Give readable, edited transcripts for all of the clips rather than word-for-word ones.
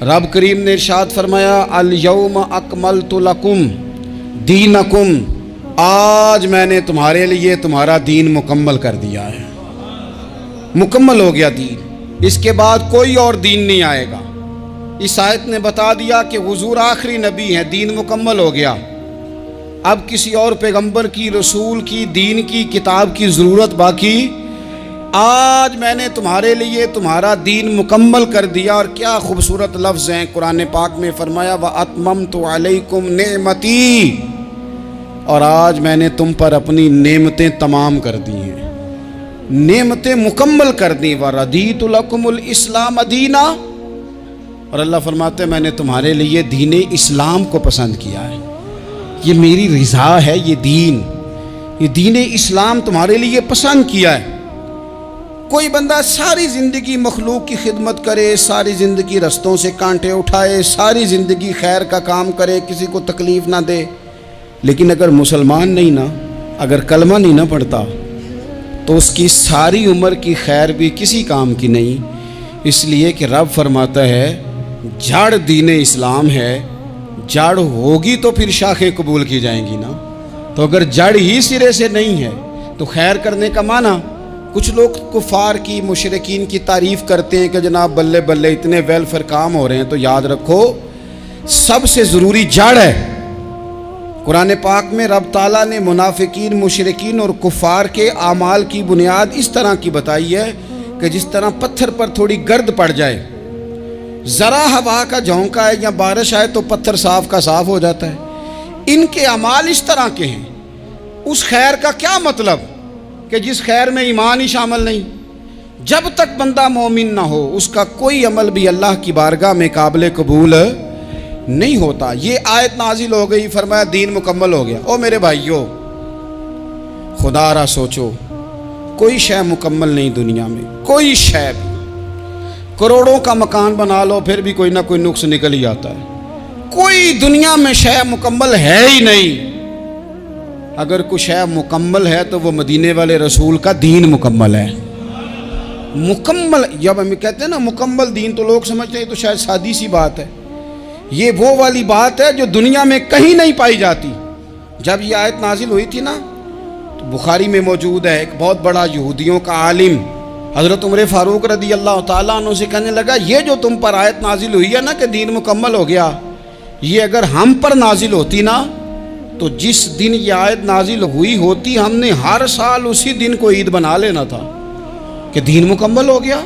رب کریم نے ارشاد فرمایا الیوم اکملت لکم دینکم، آج میں نے تمہارے لیے تمہارا دین مکمل کر دیا ہے، مکمل ہو گیا دین، اس کے بعد کوئی اور دین نہیں آئے گا۔ اس آیت نے بتا دیا کہ حضور آخری نبی ہیں، دین مکمل ہو گیا، اب کسی اور پیغمبر کی، رسول کی، دین کی، کتاب کی ضرورت باقی۔ آج میں نے تمہارے لیے تمہارا دین مکمل کر دیا۔ اور کیا خوبصورت لفظ ہیں قرآن پاک میں، فرمایا وَأَتْمَمْتُ عَلَيْكُمْ نِعْمَتِي، اور آج میں نے تم پر اپنی نعمتیں تمام کر دی ہیں، نعمتیں مکمل کر دی۔ وَرَضِيتُ لَكُمُ الْإِسْلَامَ دِينًا، اور اللہ فرماتے ہیں میں نے تمہارے لیے دین اسلام کو پسند کیا ہے، یہ میری رضا ہے، یہ دین اسلام تمہارے لیے پسند کیا ہے۔ کوئی بندہ ساری زندگی مخلوق کی خدمت کرے، ساری زندگی رستوں سے کانٹے اٹھائے، ساری زندگی خیر کا کام کرے، کسی کو تکلیف نہ دے، لیکن اگر مسلمان نہیں نا، اگر کلمہ نہیں نہ پڑھتا، تو اس کی ساری عمر کی خیر بھی کسی کام کی نہیں۔ اس لیے کہ رب فرماتا ہے جڑ دین اسلام ہے، جڑ ہوگی تو پھر شاخیں قبول کی جائیں گی نا، تو اگر جڑ ہی سرے سے نہیں ہے تو خیر کرنے کا معنی۔ کچھ لوگ کفار کی، مشرکین کی تعریف کرتے ہیں کہ جناب بلے بلے اتنے ویلفیئر کام ہو رہے ہیں، تو یاد رکھو سب سے ضروری جڑ ہے۔ قرآن پاک میں رب تعالیٰ نے منافقین، مشرکین اور کفار کے اعمال کی بنیاد اس طرح کی بتائی ہے کہ جس طرح پتھر پر تھوڑی گرد پڑ جائے، ذرا ہوا کا جھونکا ہے یا بارش آئے تو پتھر صاف کا صاف ہو جاتا ہے۔ ان کے اعمال اس طرح کے ہیں۔ اس خیر کا کیا مطلب کہ جس خیر میں ایمان ہی شامل نہیں؟ جب تک بندہ مومن نہ ہو اس کا کوئی عمل بھی اللہ کی بارگاہ میں قابل قبول نہیں ہوتا۔ یہ آیت نازل ہو گئی، فرمایا دین مکمل ہو گیا۔ او میرے بھائیو، خدا را سوچو، کوئی شے مکمل نہیں دنیا میں، کوئی شے بھی۔ کروڑوں کا مکان بنا لو پھر بھی کوئی نہ کوئی نقص نکل ہی آتا ہے۔ کوئی دنیا میں شے مکمل ہے ہی نہیں۔ اگر کوئی شے مکمل ہے تو وہ مدینے والے رسول کا دین مکمل ہے۔ مکمل، جب ہم کہتے ہیں نا مکمل دین، تو لوگ سمجھتے ہیں تو شاید سادی سی بات ہے۔ یہ وہ والی بات ہے جو دنیا میں کہیں نہیں پائی جاتی۔ جب یہ آیت نازل ہوئی تھی نا، تو بخاری میں موجود ہے، ایک بہت بڑا یہودیوں کا عالم حضرت عمر فاروق رضی اللہ تعالیٰ عنہ سے کہنے لگا یہ جو تم پر آیت نازل ہوئی ہے نا کہ دین مکمل ہو گیا، یہ اگر ہم پر نازل ہوتی نا تو جس دن یہ آیت نازل ہوئی ہوتی ہم نے ہر سال اسی دن کو عید بنا لینا تھا کہ دین مکمل ہو گیا۔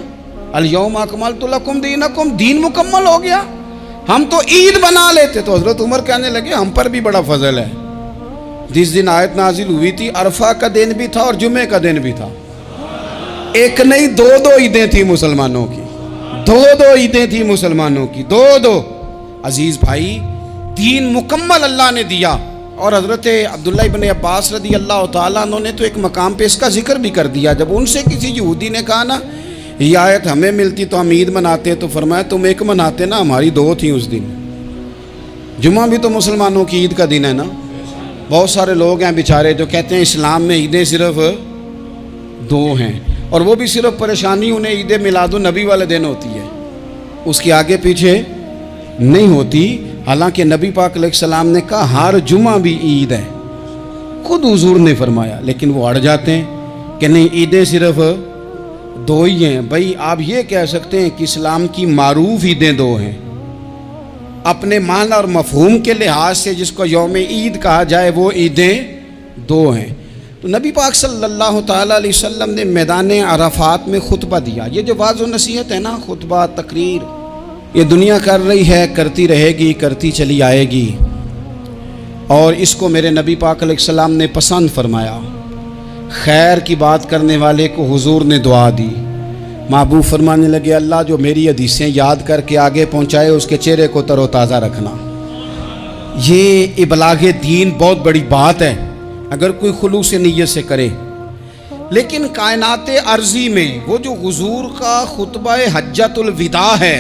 الیوم اکملت لکم دینکم، دین مکمل ہو گیا، ہم تو عید بنا لیتے۔ تو حضرت عمر کہنے لگے ہم پر بھی بڑا فضل ہے، جس دن آیت نازل ہوئی تھی عرفہ کا دن بھی تھا اور جمعے کا دن بھی تھا، ایک نہیں دو عیدیں تھیں مسلمانوں کی، دو عیدیں تھیں مسلمانوں کی، دو۔ عزیز بھائی، دین مکمل اللہ نے دیا۔ اور حضرت عبداللہ ابن عباس رضی اللہ تعالیٰ عنہ نے تو ایک مقام پہ اس کا ذکر بھی کر دیا۔ جب ان سے کسی یہودی نے کہا نا یہ آیت ہمیں ملتی تو ہم عید مناتے، تو فرمایا تم ایک مناتے نا، ہماری دو تھیں اس دن۔ جمعہ بھی تو مسلمانوں کی عید کا دن ہے نا۔ بہت سارے لوگ ہیں بیچارے جو کہتے ہیں اسلام میں عیدیں صرف دو ہیں، اور وہ بھی صرف پریشانی انہیں عید میلاد النبی والے دن ہوتی ہے، اس کی آگے پیچھے نہیں ہوتی۔ حالانکہ نبی پاک علیہ السلام نے کہا ہر جمعہ بھی عید ہے، خود حضور نے فرمایا، لیکن وہ اڑ جاتے ہیں کہ نہیں عیدیں صرف دو ہی ہیں۔ بھائی آپ یہ کہہ سکتے ہیں کہ اسلام کی معروف عیدیں دو ہیں، اپنے معنی اور مفہوم کے لحاظ سے جس کو یوم عید کہا جائے وہ عیدیں دو ہیں۔ تو نبی پاک صلی اللہ تعالیٰ علیہ وسلم نے میدان عرفات میں خطبہ دیا۔ یہ جو واعظ و نصیحت ہے نا، خطبہ، تقریر، یہ دنیا کر رہی ہے، کرتی رہے گی، کرتی چلی آئے گی، اور اس کو میرے نبی پاک علیہ السلام نے پسند فرمایا۔ خیر کی بات کرنے والے کو حضور نے دعا دی۔ محبوب فرمانے لگے اللہ جو میری حدیثیں یاد کر کے آگے پہنچائے اس کے چہرے کو تر و تازہ رکھنا۔ یہ ابلاغ دین بہت بڑی بات ہے اگر کوئی خلوص نیت سے کرے۔ لیکن کائنات ارضی میں وہ جو حضور کا خطبہ حجۃ الوداع ہے،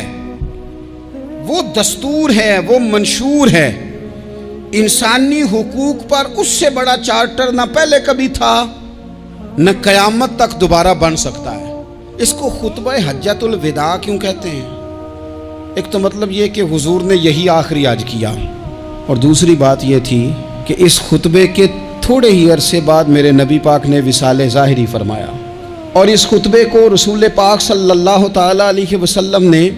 وہ دستور ہے، وہ منشور ہے۔ انسانی حقوق پر اس سے بڑا چارٹر نہ پہلے کبھی تھا نہ قیامت تک دوبارہ بن سکتا ہے۔ اس کو خطبہ حجۃ الوداع کیوں کہتے ہیں؟ ایک تو مطلب یہ کہ حضور نے یہی آخری آج کیا، اور دوسری بات یہ تھی کہ اس خطبے کے تھوڑے ہی عرصے بعد میرے نبی پاک نے وصال ظاہری فرمایا، اور اس خطبے کو رسول پاک صلی اللہ تعالیٰ علیہ وسلم نے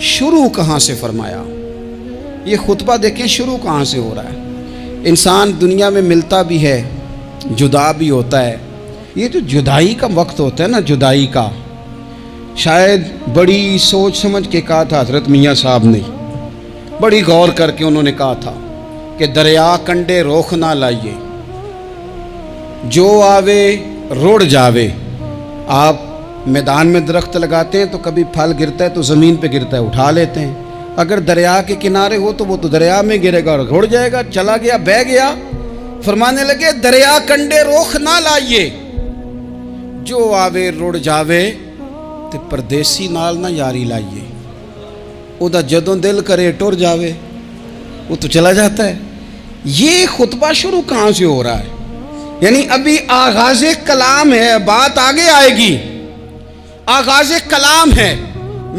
شروع کہاں سے فرمایا؟ یہ خطبہ دیکھیں شروع کہاں سے ہو رہا ہے۔ انسان دنیا میں ملتا بھی ہے، جدا بھی ہوتا ہے، یہ جو جدائی کا وقت ہوتا ہے نا، جدائی کا، شاید بڑی سوچ سمجھ کے کہا تھا حضرت میاں صاحب نے، بڑی غور کر کے انہوں نے کہا تھا کہ دریا کنڈے روخ نہ لائیے، جو آوے روڑ جاوے۔ آپ میدان میں درخت لگاتے ہیں تو کبھی پھل گرتا ہے تو زمین پہ گرتا ہے، اٹھا لیتے ہیں۔ اگر دریا کے کنارے ہو تو وہ تو دریا میں گرے گا اور روڑ جائے گا، چلا گیا، بہہ گیا۔ فرمانے لگے دریا کنڈے روخ نہ لائیے، جو آوے روڑ جاوے، تے پردیسی نال نہ یاری لائیے، او دا جدوں دل کرے ٹر جاوے، وہ تو چلا جاتا ہے۔ یہ خطبہ شروع کہاں سے ہو رہا ہے؟ یعنی ابھی آغاز کلام ہے، بات آگے آئے گی، آغاز کلام ہے۔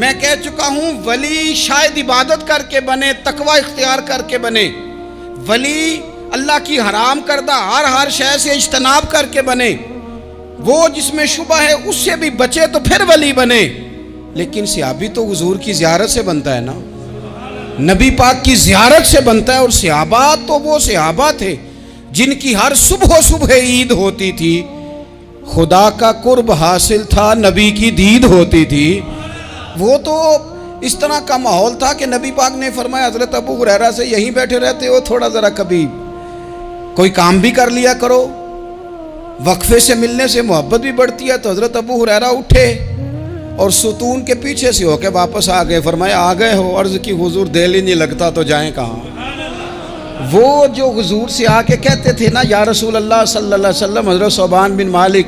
میں کہہ چکا ہوں ولی شاید عبادت کر کے بنے، تقوی اختیار کر کے بنے، ولی اللہ کی حرام کردہ ہر شے سے اجتناب کر کے بنے، وہ جس میں شبہ ہے اس سے بھی بچے تو پھر ولی بنے۔ لیکن صحابی تو حضور کی زیارت سے بنتا ہے نا، نبی پاک کی زیارت سے بنتا ہے، اور صحابہ تو وہ صحابہ تھے جن کی ہر صبح عید ہوتی تھی، خدا کا قرب حاصل تھا، نبی کی دید ہوتی تھی۔ وہ تو اس طرح کا ماحول تھا کہ نبی پاک نے فرمایا حضرت ابو ہریرہ سے یہیں بیٹھے رہتے ہو، تھوڑا ذرا کبھی کوئی کام بھی کر لیا کرو، وقفے سے ملنے سے محبت بھی بڑھتی ہے۔ تو حضرت ابو ہریرہ اٹھے اور ستون کے پیچھے سے ہو کے واپس آ گئے۔ فرمایا آ گئے ہو؟ عرض کی حضور دل ہی نہیں لگتا تو جائیں کہاں؟ وہ جو حضور سے آ کے کہتے تھے نا یا رسول اللہ صلی اللہ علیہ وسلم، حضرت صوبان بن مالک،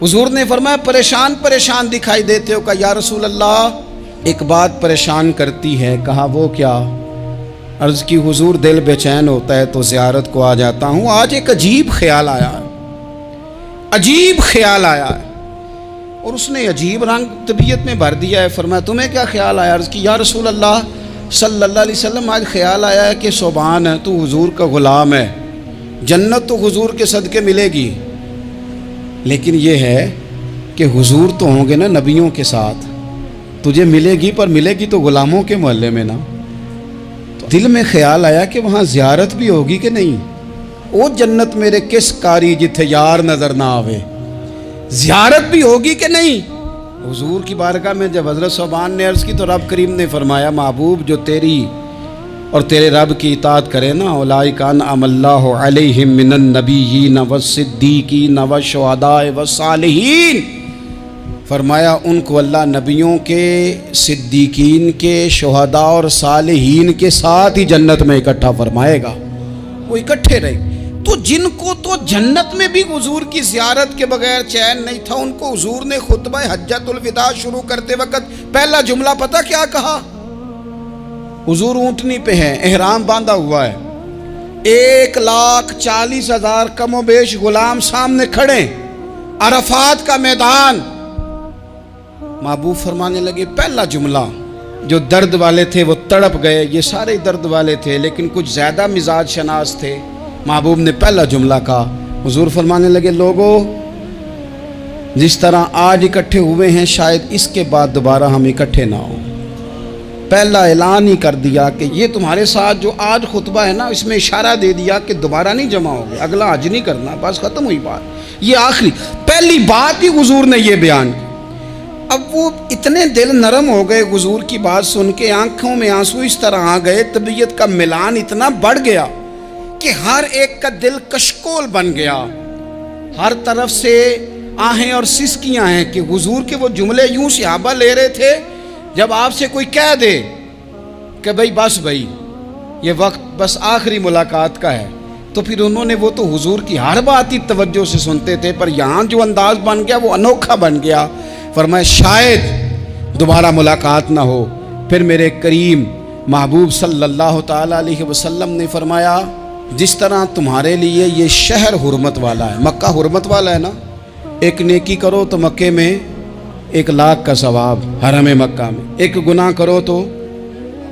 حضور نے فرمایا پریشان دکھائی دیتے ہو؟ کہا یا رسول اللہ ایک بات پریشان کرتی ہے۔ کہا وہ کیا؟ عرض کی حضور دل بے چین ہوتا ہے تو زیارت کو آ جاتا ہوں، آج ایک عجیب خیال آیا ہے، عجیب خیال آیا ہے، اور اس نے عجیب رنگ طبیعت میں بھر دیا ہے۔ فرمایا تمہیں کیا خیال آیا؟ عرض کی یا رسول اللہ صلی اللہ علیہ وسلم آج خیال آیا ہے کہ صوبان ہے، تو حضور کا غلام ہے، جنت تو حضور کے صدقے ملے گی، لیکن یہ ہے کہ حضور تو ہوں گے نا نبیوں کے ساتھ، تجھے ملے گی پر ملے گی تو غلاموں کے محلے میں نا۔ تو دل میں خیال آیا کہ وہاں زیارت بھی ہوگی کہ نہیں؟ او جنت میرے کس کاری جتھے یار نظر نہ آوے، زیارت بھی ہوگی کہ نہیں؟ حضور کی بارگاہ میں جب حضرت صوبان نے عرض کی تو رب کریم نے فرمایا محبوب جو تیری اور تیرے رب کی اطاعت کرے نا، اولئک انعم اللہ علیہم من النبیین والصدیقین والشہداء والصالحین، فرمایا ان کو اللہ نبیوں کے، صدیقین کے، شہداء اور صالحین کے ساتھ ہی جنت میں اکٹھا فرمائے گا، وہ اکٹھے رہے۔ تو جن کو تو جنت میں بھی حضور کی زیارت کے بغیر چین نہیں تھا، ان کو حضور نے خطبہ حجۃ الوداع شروع کرتے وقت پہلا جملہ پتہ کیا کہا؟ حضور اونٹنی پہ ہیں، احرام باندھا ہوا ہے، 1,40,000 کم و بیش غلام سامنے کھڑے، عرفات کا میدان۔ محبوب فرمانے لگے پہلا جملہ، جو درد والے تھے وہ تڑپ گئے، یہ سارے درد والے تھے لیکن کچھ زیادہ مزاج شناس تھے۔ محبوب نے پہلا جملہ کہا، حضور فرمانے لگے لوگوں جس طرح آج اکٹھے ہوئے ہیں شاید اس کے بعد دوبارہ ہم اکٹھے نہ ہوں۔ پہلا اعلان ہی کر دیا کہ یہ تمہارے ساتھ جو آج خطبہ ہے نا، اس میں اشارہ دے دیا کہ دوبارہ نہیں جمع ہوگے، اگلا حج نہیں کرنا، بس ختم ہوئی بات۔ یہ آخری پہلی بات ہی حضور نے یہ بیان کی۔ اب وہ اتنے دل نرم ہو گئے حضور کی بات سن کے، آنکھوں میں آنسو اس طرح آ گئے، طبیعت کا ملان اتنا بڑھ گیا کہ ہر ایک کا دل کشکول بن گیا، ہر طرف سے آہیں اور سسکیاں ہیں کہ حضور کے وہ جملے یوں صحابہ لے رہے تھے جب آپ سے کوئی کہہ دے کہ بھائی یہ وقت بس آخری ملاقات کا ہے، تو پھر انہوں نے وہ تو حضور کی ہر بات ہی توجہ سے سنتے تھے، پر یہاں جو انداز بن گیا وہ انوکھا بن گیا۔ فرمایا شاید دوبارہ ملاقات نہ ہو۔ پھر میرے کریم محبوب صلی اللہ تعالیٰ علیہ وسلم نے فرمایا جس طرح تمہارے لیے یہ شہر حرمت والا ہے، مکہ حرمت والا ہے نا، ایک نیکی کرو تو مکے میں 1,00,000 کا ثواب، حرم مکہ میں ایک گناہ کرو تو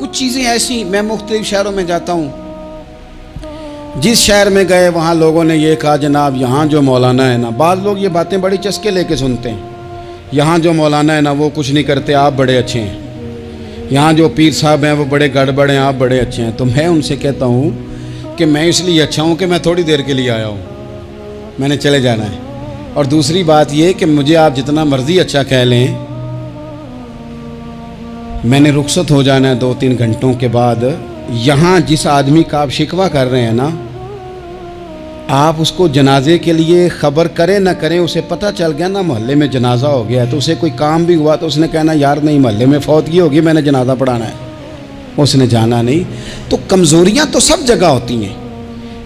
کچھ چیزیں ایسی، میں مختلف شہروں میں جاتا ہوں، جس شہر میں گئے وہاں لوگوں نے یہ کہا جناب یہاں جو مولانا ہے نا، بعض لوگ یہ باتیں بڑی چسکے لے کے سنتے ہیں، یہاں جو مولانا ہے نا وہ کچھ نہیں کرتے، آپ بڑے اچھے ہیں، یہاں جو پیر صاحب ہیں وہ بڑے گڑبڑ ہیں، آپ بڑے اچھے ہیں۔ تو میں ان سے کہتا ہوں کہ میں اس لیے اچھا ہوں کہ میں تھوڑی دیر کے لیے آیا ہوں، میں نے چلے جانا ہے، اور دوسری بات یہ کہ مجھے آپ جتنا مرضی اچھا کہہ لیں، میں نے رخصت ہو جانا ہے 2-3 گھنٹوں کے بعد۔ یہاں جس آدمی کا آپ شکوہ کر رہے ہیں نا، آپ اس کو جنازے کے لیے خبر کریں نہ کریں، اسے پتہ چل گیا نا محلے میں جنازہ ہو گیا، تو اسے کوئی کام بھی ہوا تو اس نے کہنا یار نہیں محلے میں فوتگی ہوگی، میں نے جنازہ پڑھانا ہے، اس نے جانا نہیں۔ تو کمزوریاں تو سب جگہ ہوتی ہیں،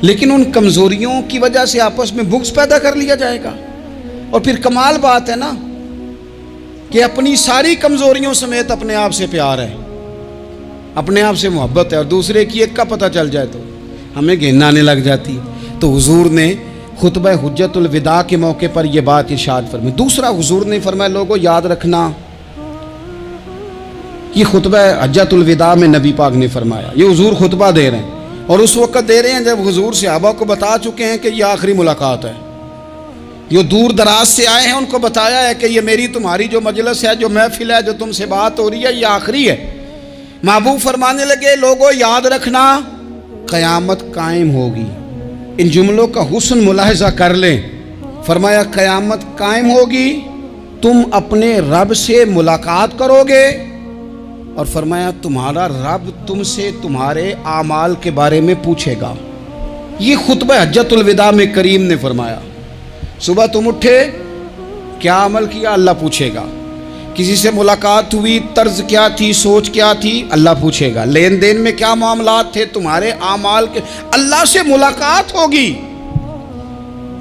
لیکن ان کمزوریوں کی وجہ سے آپس میں بغض پیدا کر لیا جائے گا۔ اور پھر کمال بات ہے نا کہ اپنی ساری کمزوریوں سمیت اپنے آپ سے پیار ہے، اپنے آپ سے محبت ہے، اور دوسرے کی ایک کا پتہ چل جائے تو ہمیں گھن آنے لگ جاتی۔ تو حضور نے خطبہ حجت الوداع کے موقع پر یہ بات ارشاد فرمائی۔ دوسرا حضور نے فرمایا لوگوں یاد رکھنا، یہ خطبہ حجت الوداع میں نبی پاک نے فرمایا، یہ حضور خطبہ دے رہے ہیں، اور اس وقت دے رہے ہیں جب حضور صحابہ کو بتا چکے ہیں کہ یہ آخری ملاقات ہے، جو دور دراز سے آئے ہیں ان کو بتایا ہے کہ یہ میری تمہاری جو مجلس ہے، جو محفل ہے، جو تم سے بات ہو رہی ہے، یہ آخری ہے۔ محبوب فرمانے لگے لوگوں یاد رکھنا قیامت قائم ہوگی۔ ان جملوں کا حسن ملاحظہ کر لیں۔ فرمایا قیامت قائم ہوگی، تم اپنے رب سے ملاقات کرو گے، اور فرمایا تمہارا رب تم سے تمہارے اعمال کے بارے میں پوچھے گا۔ یہ خطبہ حجت الوداع میں کریم نے فرمایا، صبح تم اٹھے کیا عمل کیا، اللہ پوچھے گا۔ کسی سے ملاقات ہوئی، طرز کیا تھی، سوچ کیا تھی، اللہ پوچھے گا۔ لین دین میں کیا معاملات تھے، تمہارے اعمال کے، اللہ سے ملاقات ہوگی،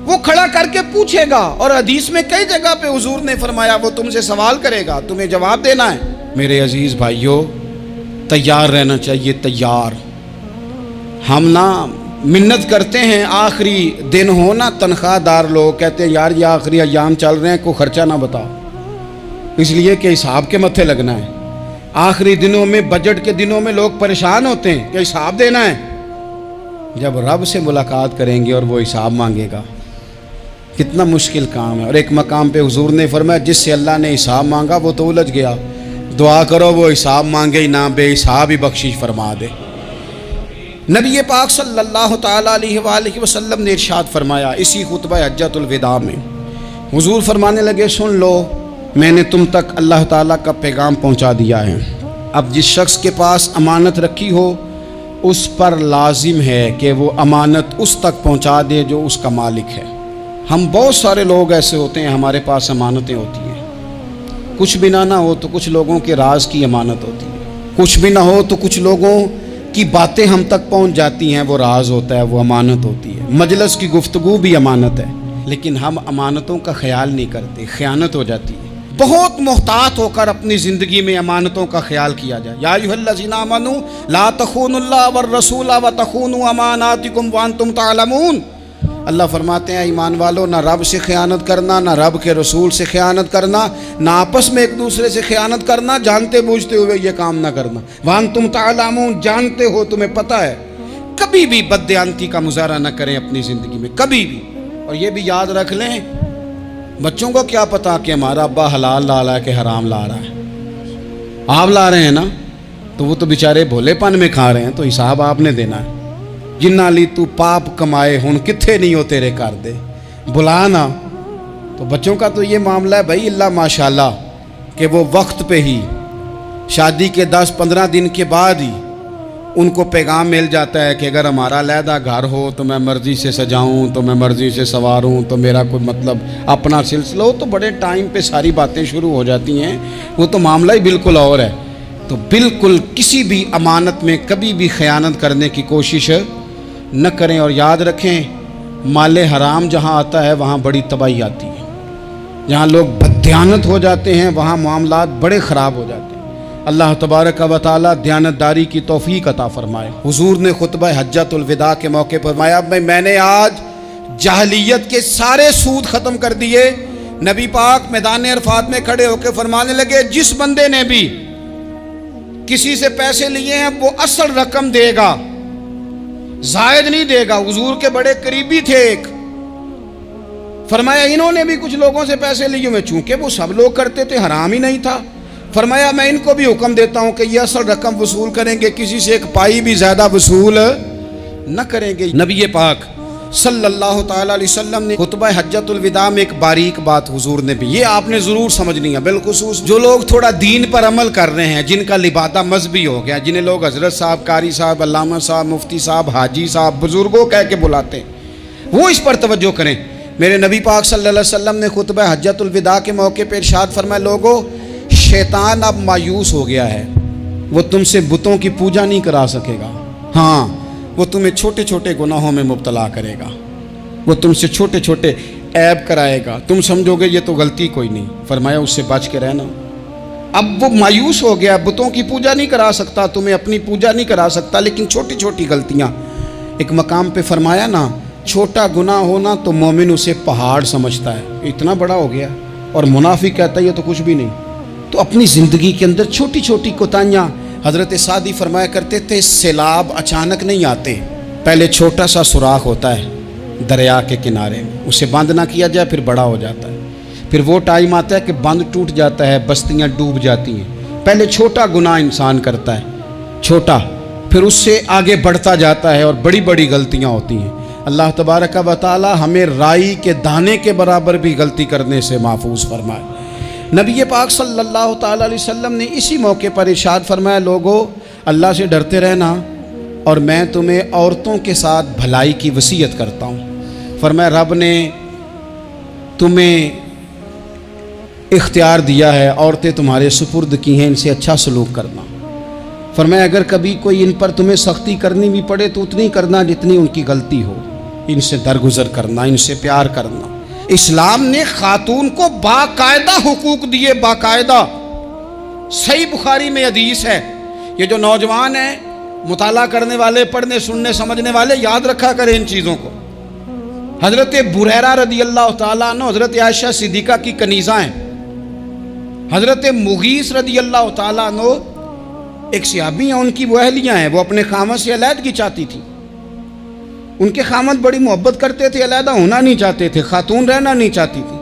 وہ کھڑا کر کے پوچھے گا۔ اور حدیث میں کئی جگہ پہ حضور نے فرمایا وہ تم سے سوال کرے گا، تمہیں جواب دینا ہے۔ میرے عزیز بھائیوں، تیار رہنا چاہیے، تیار۔ ہم نا منت کرتے ہیں آخری دن ہونا، تنخواہ دار لوگ کہتے ہیں یار یہ آخری ایام چل رہے ہیں، کوئی خرچہ نہ بتاؤ، اس لیے کہ حساب کے متھے لگنا ہے۔ آخری دنوں میں، بجٹ کے دنوں میں لوگ پریشان ہوتے ہیں کہ حساب دینا ہے۔ جب رب سے ملاقات کریں گے اور وہ حساب مانگے گا، کتنا مشکل کام ہے۔ اور ایک مقام پہ حضور نے فرمایا جس سے اللہ نے حساب مانگا وہ تو الجھ گیا، دعا کرو وہ حساب مانگے ہی نہ، بے حساب ہی بخشش فرما دے۔ نبی پاک صلی اللہ تعالیٰ علیہ وآلہ وسلم نے ارشاد فرمایا اسی خطبہ حجت الوداع میں، حضور فرمانے لگے سن لو، میں نے تم تک اللہ تعالیٰ کا پیغام پہنچا دیا ہے۔ اب جس شخص کے پاس امانت رکھی ہو اس پر لازم ہے کہ وہ امانت اس تک پہنچا دے جو اس کا مالک ہے۔ ہم بہت سارے لوگ ایسے ہوتے ہیں ہمارے پاس امانتیں ہوتی ہیں، کچھ بھی نہ ہو تو کچھ لوگوں کے راز کی امانت ہوتی ہے، کچھ بھی نہ ہو تو کچھ لوگوں کی باتیں ہم تک پہنچ جاتی ہیں، وہ راز ہوتا ہے، وہ امانت ہوتی ہے۔ مجلس کی گفتگو بھی امانت ہے، لیکن ہم امانتوں کا خیال نہیں کرتے، خیانت ہو جاتی ہے۔ بہت محتاط ہو کر اپنی زندگی میں امانتوں کا خیال کیا جائے۔ یا ایھا الذین آمنوا لا تخونوا اللہ والرسول وتخونوا اماناتکم وانتم تعلمون۔ اللہ فرماتے ہیں ایمان والو، نہ رب سے خیانت کرنا، نہ رب کے رسول سے خیانت کرنا، نہ آپس میں ایک دوسرے سے خیانت کرنا، جانتے بوجھتے ہوئے یہ کام نہ کرنا۔ وانتم تعلمون، جانتے ہو، تمہیں پتہ ہے۔ کبھی بھی بددیانتی کا مظاہرہ نہ کریں اپنی زندگی میں، کبھی بھی۔ اور یہ بھی یاد رکھ لیں، بچوں کو کیا پتا کہ ہمارا ابا حلال لا رہا ہے کہ حرام لا رہا ہے، آپ لا رہے ہیں نا، تو وہ تو بیچارے بھولے پن میں کھا رہے ہیں، تو حساب آپ نے دینا ہے۔ جنہ لی تو پاپ کمائے ہن کتھے نہیں ہو تیرے کر دے، بلا نا۔ تو بچوں کا تو یہ معاملہ ہے بھائی، اللہ ماشاءاللہ کہ وہ وقت پہ ہی شادی کے 10-15 دن کے بعد ہی ان کو پیغام مل جاتا ہے کہ اگر ہمارا علیحدہ گھر ہو تو میں مرضی سے سجاؤں، تو میں مرضی سے سنواروں، تو میرا کوئی مطلب اپنا سلسلہ ہو، تو بڑے ٹائم پہ ساری باتیں شروع ہو جاتی ہیں، وہ تو معاملہ ہی بالکل اور ہے۔ تو بالکل کسی بھی امانت میں کبھی بھی خیانت کرنے کی کوشش نہ کریں، اور یاد رکھیں مال حرام جہاں آتا ہے وہاں بڑی تباہی آتی ہے، جہاں لوگ بددیانت ہو جاتے ہیں وہاں معاملات بڑے خراب ہو جاتے ہیں۔ اللہ تبارک و تعالیٰ دیانتداری کی توفیق عطا فرمائے۔ حضور نے خطبہ حجت الوداع کے موقع پر فرمایا میں نے آج جاہلیت کے سارے سود ختم کر دیے۔ نبی پاک میدان عرفات میں کھڑے ہو کے فرمانے لگے جس بندے نے بھی کسی سے پیسے لیے ہیں وہ اصل رقم دے گا، زائد نہیں دے گا۔ حضور کے بڑے قریبی تھے ایک، فرمایا انہوں نے بھی کچھ لوگوں سے پیسے لیے ہوئے، چونکہ وہ سب لوگ کرتے تھے، حرام ہی نہیں تھا۔ فرمایا میں ان کو بھی حکم دیتا ہوں کہ یہ اصل رقم وصول کریں گے، کسی سے ایک پائی بھی زیادہ وصول نہ کریں گے۔ نبی پاک صلی اللہ تعالیٰ علیہ وسلم نے خطبہ حجۃ الوداع میں ایک باریک بات حضور نے بھی، یہ آپ نے ضرور سمجھنی ہے، بالخصوص جو لوگ تھوڑا دین پر عمل کر رہے ہیں، جن کا لبادہ مذہبی ہو گیا، جنہیں لوگ حضرت صاحب، قاری صاحب، علامہ صاحب، مفتی صاحب، حاجی صاحب، بزرگوں کہہ کے بلاتے ہیں، وہ اس پر توجہ کریں۔ میرے نبی پاک صلی اللہ علیہ وسلم نے خطبہ حجۃ الوداع کے موقع پہ ارشاد فرمایا، لوگو شیطان اب مایوس ہو گیا ہے، وہ تم سے بتوں کی پوجا نہیں کرا سکے گا، ہاں وہ تمہیں چھوٹے چھوٹے گناہوں میں مبتلا کرے گا، وہ تم سے چھوٹے چھوٹے عیب کرائے گا، تم سمجھو گے یہ تو غلطی کوئی نہیں، فرمایا اس سے بچ کے رہنا۔ اب وہ مایوس ہو گیا، بتوں کی پوجا نہیں کرا سکتا، تمہیں اپنی پوجا نہیں کرا سکتا، لیکن چھوٹی چھوٹی غلطیاں، ایک مقام پہ فرمایا نا، چھوٹا گناہ ہونا تو مومن اسے پہاڑ سمجھتا ہے، اتنا بڑا ہو گیا، اور منافق کہتا ہے یہ تو کچھ بھی نہیں۔ تو اپنی زندگی کے اندر چھوٹی چھوٹی کوتاہیاں، حضرت سعدی فرمایا کرتے تھے سیلاب اچانک نہیں آتے، پہلے چھوٹا سا سوراخ ہوتا ہے دریا کے کنارے میں، اسے بند نہ کیا جائے پھر بڑا ہو جاتا ہے، پھر وہ ٹائم آتا ہے کہ بند ٹوٹ جاتا ہے، بستیاں ڈوب جاتی ہیں۔ پہلے چھوٹا گناہ انسان کرتا ہے، چھوٹا، پھر اس سے آگے بڑھتا جاتا ہے اور بڑی بڑی غلطیاں ہوتی ہیں۔ اللہ تبارک و تعالی ہمیں رائی کے دانے کے برابر بھی غلطی کرنے سے محفوظ فرمائے۔ نبی پاک صلی اللہ تعالیٰ علیہ وسلم نے اسی موقع پر ارشاد فرمایا، لوگو اللہ سے ڈرتے رہنا، اور میں تمہیں عورتوں کے ساتھ بھلائی کی وصیت کرتا ہوں۔ فرمایا رب نے تمہیں اختیار دیا ہے، عورتیں تمہارے سپرد کی ہیں، ان سے اچھا سلوک کرنا۔ فرمایا اگر کبھی کوئی ان پر تمہیں سختی کرنی بھی پڑے تو اتنی کرنا جتنی ان کی غلطی ہو، ان سے درگزر کرنا، ان سے پیار کرنا۔ اسلام نے خاتون کو باقاعدہ حقوق دیے، باقاعدہ۔ صحیح بخاری میں حدیث ہے، یہ جو نوجوان ہیں، مطالعہ کرنے والے، پڑھنے سننے سمجھنے والے، یاد رکھا کریں ان چیزوں کو۔ حضرت بریرہ رضی اللہ تعالیٰ عنہ حضرت عائشہ صدیقہ کی کنیزہ ہیں، حضرت مغیث رضی اللہ تعالیٰ عنہ ایک صحابی ہیں، ان کی وہ اہلیہ ہیں، وہ اپنے خامد سے علیحدگی چاہتی تھی، ان کے خامد بڑی محبت کرتے تھے، علیحدہ ہونا نہیں چاہتے تھے، خاتون رہنا نہیں چاہتی تھی۔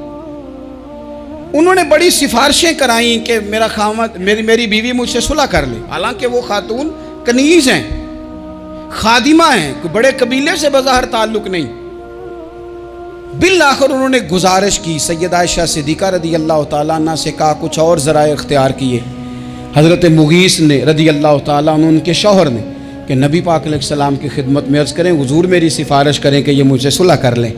انہوں نے بڑی سفارشیں کرائیں کہ میرا خامد، میری بیوی مجھ سے صلح کر لے، حالانکہ وہ خاتون کنیز ہیں، خادمہ ہیں، کوئی بڑے قبیلے سے بظاہر تعلق نہیں۔ بالآخر انہوں نے گزارش کی، سیدہ عائشہ صدیقہ رضی اللہ تعالیٰ عنہ سے کہا، کچھ اور ذرائع اختیار کیے۔ حضرت مغیث نے رضی اللہ تعالیٰ عنہ، ان کے شوہر نے، کہ نبی پاک علیہ السلام کی خدمت میں عرض کریں، حضور میری سفارش کریں کہ یہ مجھ سے صلح کر لیں۔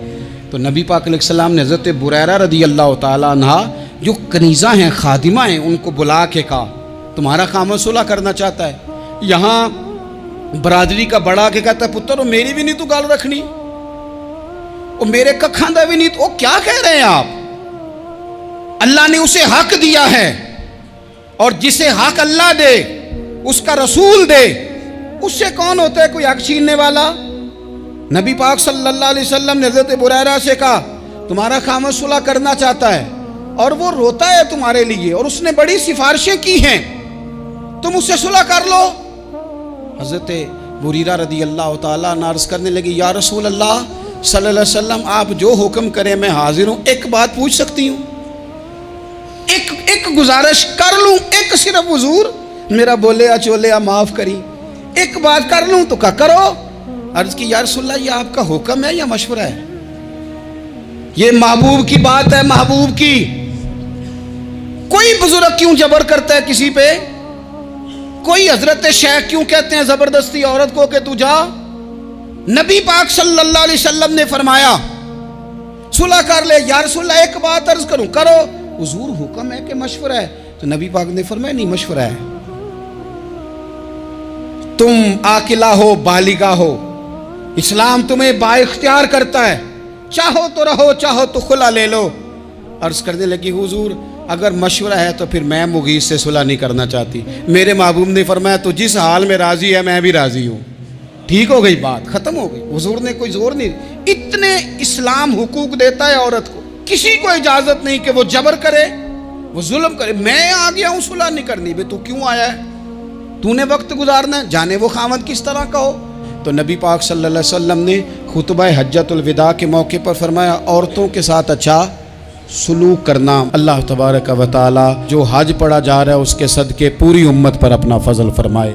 تو نبی پاک علیہ السلام نے حضرت بریرہ رضی اللہ تعالیٰ عنہ جو کنیزہ ہیں، خادمہ ہیں، ان کو بلا کے کہا تمہارا خامد صلح کرنا چاہتا ہے۔ یہاں برادری کا بڑا کے کہتا ہے، پتر وہ میری بھی نہیں تو گال رکھنی، وہ میرے ککھاں دا بھی نہیں تو، وہ کیا کہہ رہے ہیں آپ؟ اللہ نے اسے حق دیا ہے، اور جسے حق اللہ دے، اس کا رسول دے، اس سے کون ہوتا ہے کوئی حق چھیننے والا؟ نبی پاک صلی اللہ علیہ وسلم نے حضرت بریرہ سے کہا تمہارا خامد صلح کرنا چاہتا ہے اور وہ روتا ہے تمہارے لیے، اور اس نے بڑی سفارشیں کی ہیں، تم اس سے صلح کر لو۔ حضرت بریرہ رضی اللہ تعالیٰ عنہ عرض کرنے لگی، یا رسول اللہ صلی اللہ علیہ وسلم آپ جو حکم کریں میں حاضر ہوں، ایک بات پوچھ سکتی ہوں؟ ایک گزارش کر لوں؟ ایک صرف حضور میرا بولیا چولیا معاف کری، ایک بات کر لوں؟ تو کہا کرو۔ عرض کی یا رسول اللہ یہ آپ کا حکم ہے یا مشورہ ہے؟ یہ محبوب کی بات ہے، محبوب کی۔ کوئی بزرگ کیوں جبر کرتا ہے کسی پہ؟ کوئی حضرت شیخ کیوں کہتے ہیں زبردستی عورت کو کہ تو جا؟ نبی پاک صلی اللہ علیہ وسلم نے فرمایا صلح کر لے۔ یا رسول اللہ ایک بات عرض کروں؟ کرو۔ حضور حکم ہے کہ مشورہ ہے؟ تو نبی پاک نے فرمایا نہیں، مشورہ ہے۔ تم عاقلہ ہو، بالغہ ہو، اسلام تمہیں با اختیار کرتا ہے، چاہو تو رہو، چاہو تو خلا لے لو۔ عرض کرنے لگی حضور اگر مشورہ ہے تو پھر میں مغیث سے صلح نہیں کرنا چاہتی۔ میرے محبوب نے فرمایا تو جس حال میں راضی ہے میں بھی راضی ہوں۔ ٹھیک ہو گئی بات، ختم ہو گئی۔ حضور نے کوئی زور نہیں، اتنے اسلام حقوق دیتا ہے عورت کو، کسی کو اجازت نہیں کہ وہ جبر کرے، وہ ظلم کرے۔ میں آ گیا ہوں صلح نہیں کرنی، بے تو کیوں آیا ہے؟ تو نے وقت گزارنا ہے، جانے وہ خاوند کس طرح کا ہو۔ تو نبی پاک صلی اللہ علیہ وسلم نے خطبہ حجۃ الوداع کے موقع پر فرمایا عورتوں کے ساتھ اچھا سلوک کرنا۔ اللہ تبارک و تعالی جو حج پڑھا جا رہا ہے اس کے صدقے پوری امت پر اپنا فضل فرمائے۔